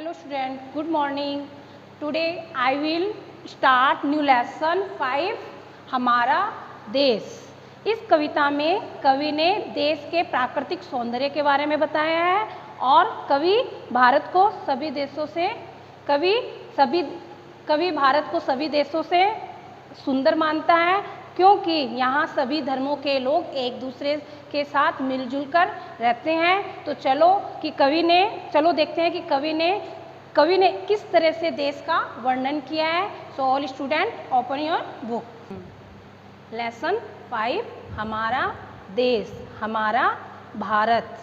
Hello student, good morning. Today I will start new lesson 5 हमारा देश। इस कविता में कवि ने देश के प्राकृतिक सौंदर्य के बारे में बताया है और कवि भारत को सभी देशों से कवि भारत को सभी देशों से सुंदर मानता है क्योंकि यहाँ सभी धर्मों के लोग एक दूसरे के साथ मिलजुल कर रहते हैं। तो चलो देखते हैं कि कवि ने किस तरह से देश का वर्णन किया है। So all student open your book. Lesson 5 हमारा देश, हमारा भारत।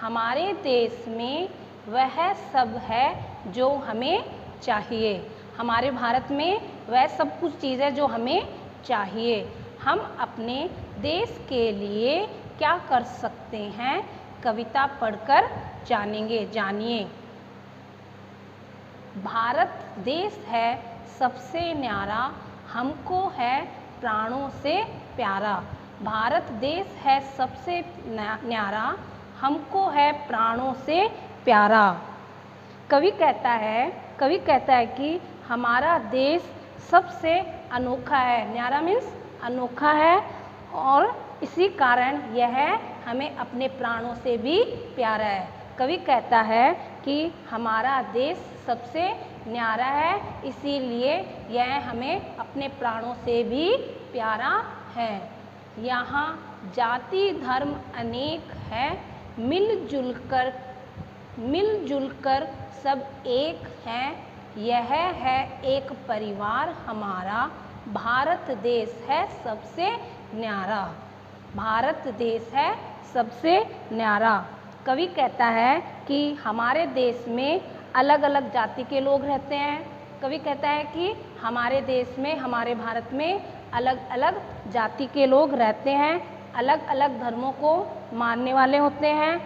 हमारे देश में वह सब है जो हमें चाहिए। हमारे भारत में वह सब कुछ चीज़ है जो हमें चाहिए। हम अपने देश के लिए क्या कर सकते हैं, कविता पढ़कर जानिए। भारत देश है सबसे न्यारा, हमको है प्राणों से प्यारा। भारत देश है सबसे न्यारा, हमको है प्राणों से प्यारा। कवि कहता है कि हमारा देश सबसे अनोखा है। न्यारा मीन्स अनोखा है और इसी कारण यह हमें अपने प्राणों से भी प्यारा है। कवि कहता है कि हमारा देश सबसे न्यारा है, इसीलिए यह हमें अपने प्राणों से भी प्यारा है। यहाँ जाति धर्म अनेक है, मिलजुल कर सब एक हैं। यह है एक परिवार हमारा, भारत देश है सबसे न्यारा। भारत देश है सबसे न्यारा। कवि कहता है कि हमारे देश में अलग अलग जाति के लोग रहते हैं। कवि कहता है कि हमारे देश में, हमारे भारत में अलग अलग जाति के लोग रहते हैं, अलग अलग धर्मों को मानने वाले होते हैं,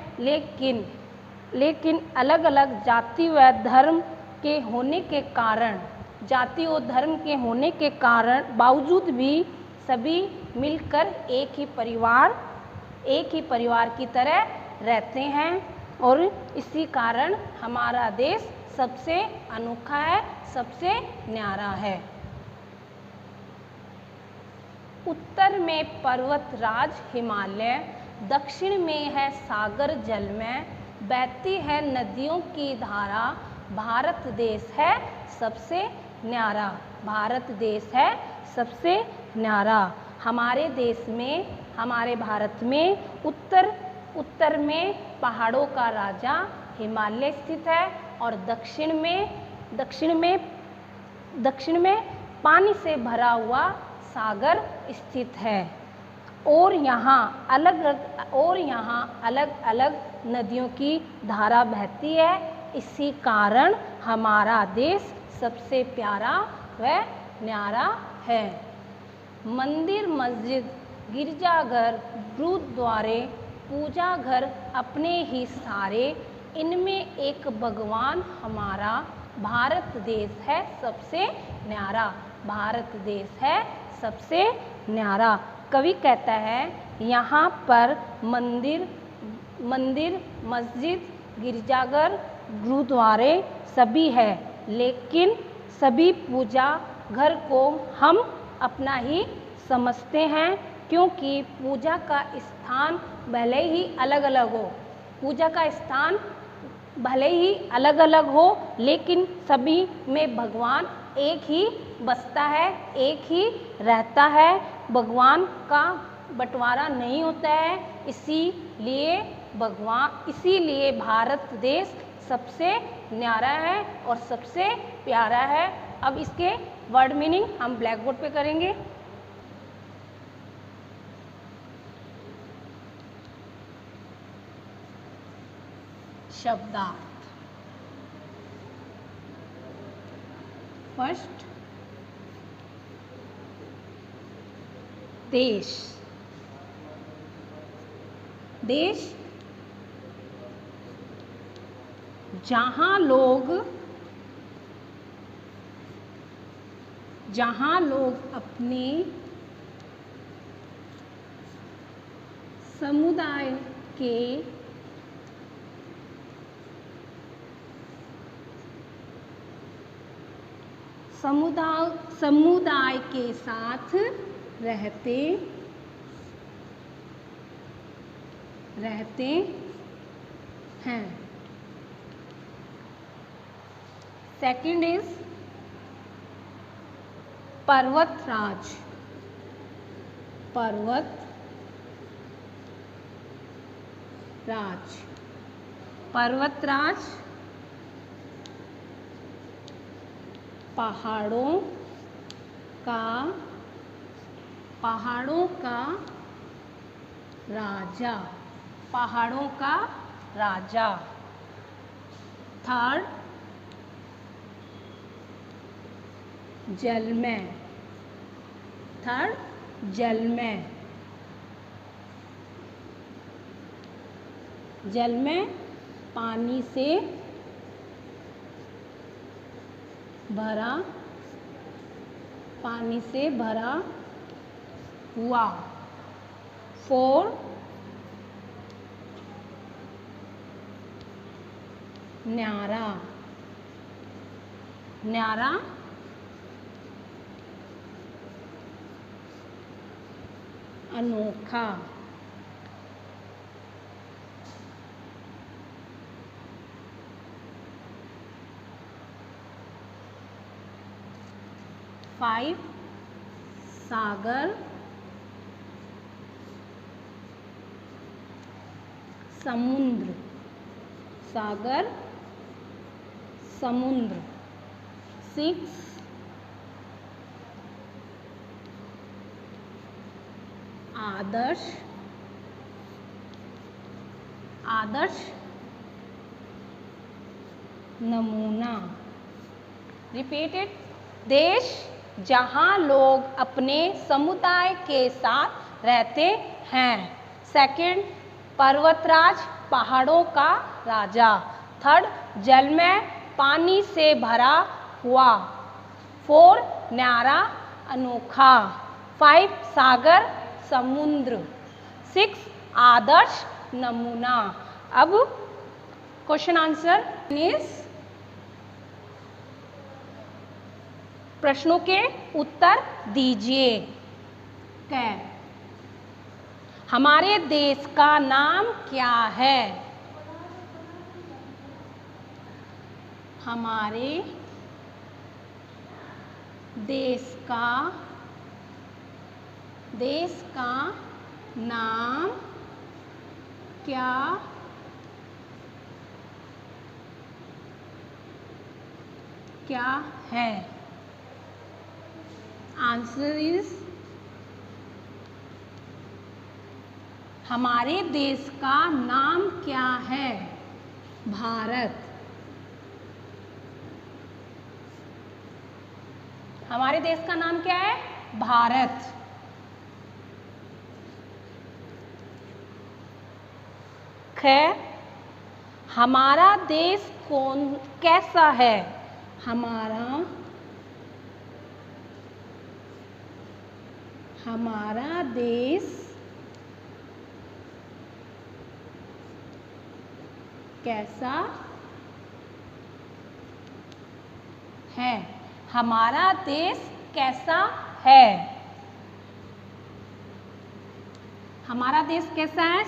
लेकिन अलग अलग जाति व धर्म के होने के कारण, जाति और धर्म के होने के कारण बावजूद भी सभी मिलकर एक ही परिवार की तरह रहते हैं और इसी कारण हमारा देश सबसे अनोखा है, सबसे न्यारा है। उत्तर में पर्वत राज हिमालय, दक्षिण में है सागर जल में, बहती है नदियों की धारा। भारत देश है सबसे न्यारा। भारत देश है सबसे न्यारा। हमारे देश में, हमारे भारत में उत्तर में पहाड़ों का राजा हिमालय स्थित है और दक्षिण में पानी से भरा हुआ सागर स्थित है और यहाँ अलग अलग नदियों की धारा बहती है। इसी कारण हमारा देश सबसे प्यारा व न्यारा है। मंदिर मस्जिद गिरजाघर गुरुद्वारे पूजा घर अपने ही सारे, इनमें एक भगवान हमारा, भारत देश है सबसे न्यारा। भारत देश है सबसे न्यारा। कवि कहता है यहाँ पर मंदिर मस्जिद गिरजाघर गुरुद्वारे सभी है, लेकिन सभी पूजा घर को हम अपना ही समझते हैं क्योंकि पूजा का स्थान भले ही अलग अलग हो लेकिन सभी में भगवान एक ही बसता है, एक ही रहता है। भगवान का बंटवारा नहीं होता है, इसीलिए भारत देश सबसे न्यारा है और सबसे प्यारा है। अब इसके वर्ड मीनिंग हम ब्लैक बोर्ड पे करेंगे। शब्दार्थ। फर्स्ट, देश। जहाँ लोग अपने समुदाय के समुदाय के साथ रहते हैं। Second is पर्वतराज। पर्वतराज पहाड़ों का राजा। थर्ड जल में पानी से भरा हुआ। फोर न्यारा अनोखा। फाइव सागर समुद्र। सिक्स आदर्श नमूना। रिपीटेड। देश जहाँ लोग अपने समुदाय के साथ रहते हैं। सेकंड, पर्वतराज पहाड़ों का राजा। थर्ड, जल में पानी से भरा हुआ। फोर, न्यारा अनोखा। फाइव, सागर समुद्र। सिक्स, आदर्श नमूना। अब क्वेश्चन आंसर इज प्रश्नों के उत्तर दीजिए। हमारे देश का नाम क्या है? हमारे देश का नाम क्या है? आंसर इज हमारे देश का नाम क्या है? भारत। हमारे देश का नाम क्या है? भारत। खैर, हमारा देश कैसा है? हमारा देश कैसा है? हमारा देश कैसा है? हमारा देश कैसा है?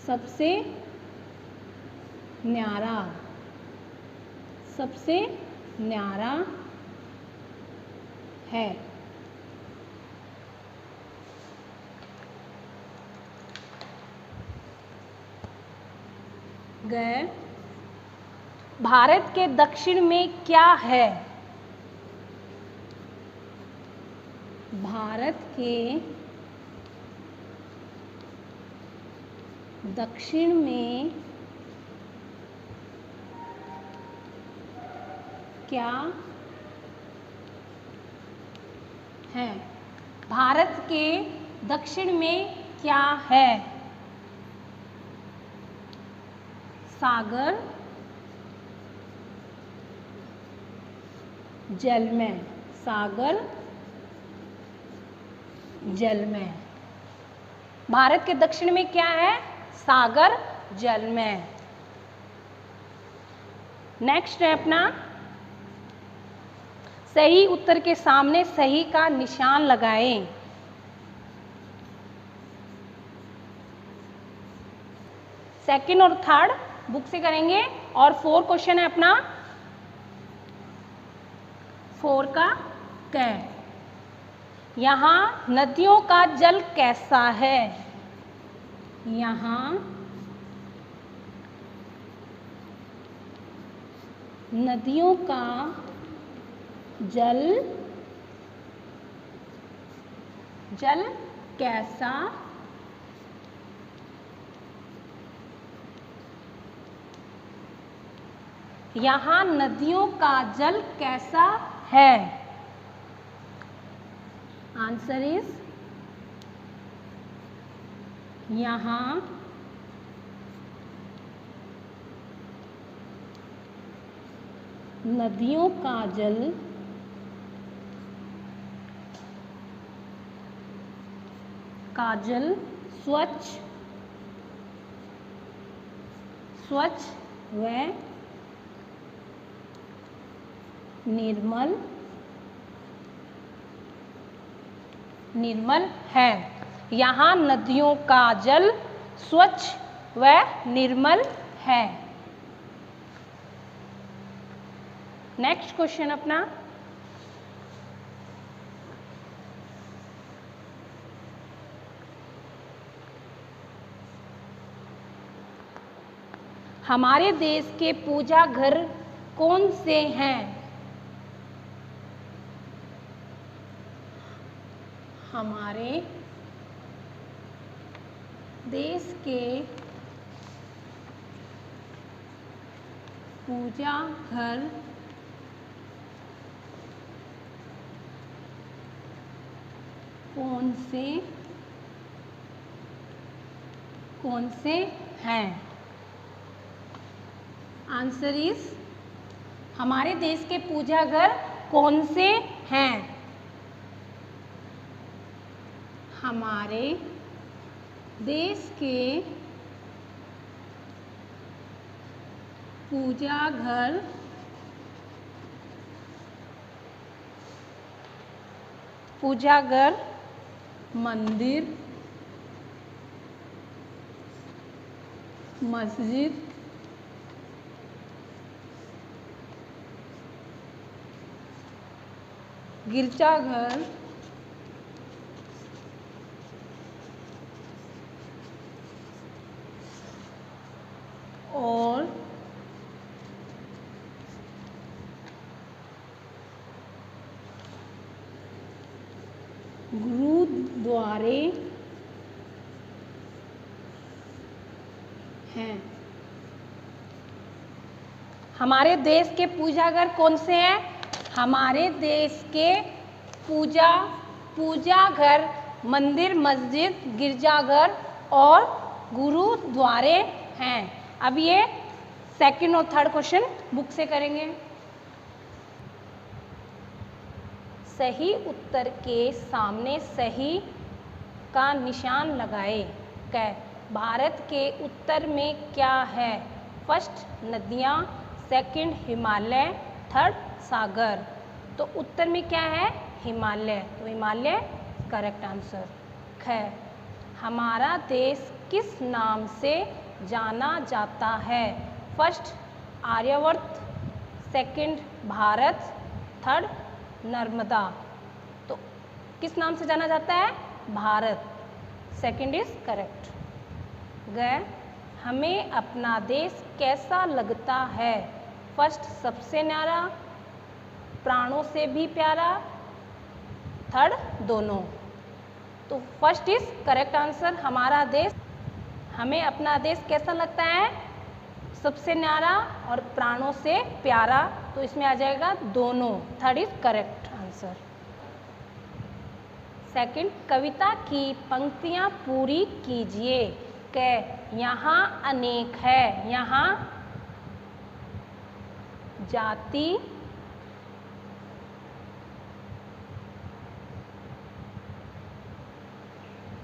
सबसे न्यारा है। गए। भारत के दक्षिण में क्या है? भारत के दक्षिण में क्या है? भारत के दक्षिण में क्या है? सागर जल में। भारत के दक्षिण में क्या है? सागर जल में। नेक्स्ट है अपना सही उत्तर के सामने सही का निशान लगाएं। सेकंड और थर्ड बुक से करेंगे। और 4 क्वेश्चन है अपना 4 का क। यहाँ नदियों का जल कैसा है? यहाँ नदियों का जल कैसा यहाँ नदियों का जल कैसा है? आंसर इज यहाँ नदियों का जल स्वच्छ व निर्मल है। यहाँ नदियों का जल स्वच्छ व निर्मल है। नेक्स्ट क्वेश्चन अपना हमारे देश के पूजा घर कौन से हैं? हमारे देश के पूजा घर कौन से हैं? आंसर इज हमारे देश के पूजा घर कौन से हैं? हमारे देश के पूजा घर मंदिर, मस्जिद, गिरजाघर और गुरुद्वारे हैं। हमारे देश के पूजा घर कौन से हैं? हमारे देश के पूजा घर मंदिर, मस्जिद, गिरजाघर और गुरुद्वारे हैं। अब ये सेकंड और थर्ड क्वेश्चन बुक से करेंगे। सही उत्तर के सामने सही का निशान लगाए। क भारत के उत्तर में क्या है? फर्स्ट नदियाँ, सेकंड हिमालय, थर्ड सागर। तो उत्तर में क्या है? हिमालय। तो हिमालय करेक्ट आंसर। ख हमारा देश किस नाम से जाना जाता है? First Aryavarta, second Bharat, third Narmada. तो किस नाम से जाना जाता है? भारत। Second is correct. ग हमें अपना देश कैसा लगता है? फर्स्ट सबसे न्यारा, प्राणों से भी प्यारा, थर्ड दोनों। तो फर्स्ट इज करेक्ट आंसर। हमारा देश, हमें अपना देश कैसा लगता है? सबसे न्यारा और प्राणों से प्यारा। तो इसमें आ जाएगा दोनों। Third is correct answer. Second कविता की पंक्तियां पूरी कीजिए। क यहाँ अनेक है। यहाँ जाति,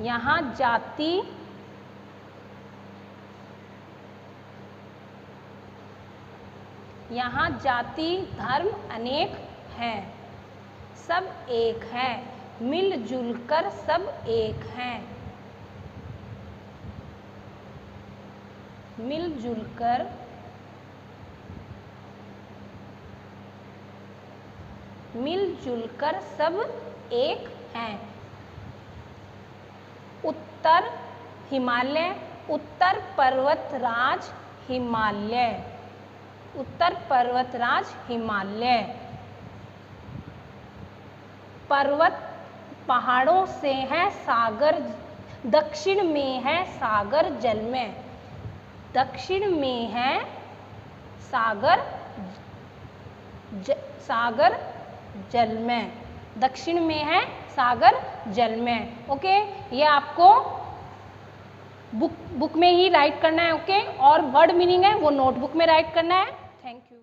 यहाँ जाति, यहाँ जाति धर्म अनेक हैं। सब एक हैं, मिलजुल कर सब एक हैं, मिलजुल कर सब एक हैं। उत्तर हिमालय, उत्तर पर्वतराज हिमालय, उत्तर पर्वतराज हिमालय। पर्वत पहाड़ों से है सागर, दक्षिण में है सागर जल में, दक्षिण में है सागर सागर जल में, दक्षिण में है सागर जल में। ओके, ये आपको बुक में ही राइट करना है। ओके, और वर्ड मीनिंग है वो नोटबुक में राइट करना है। Thank you.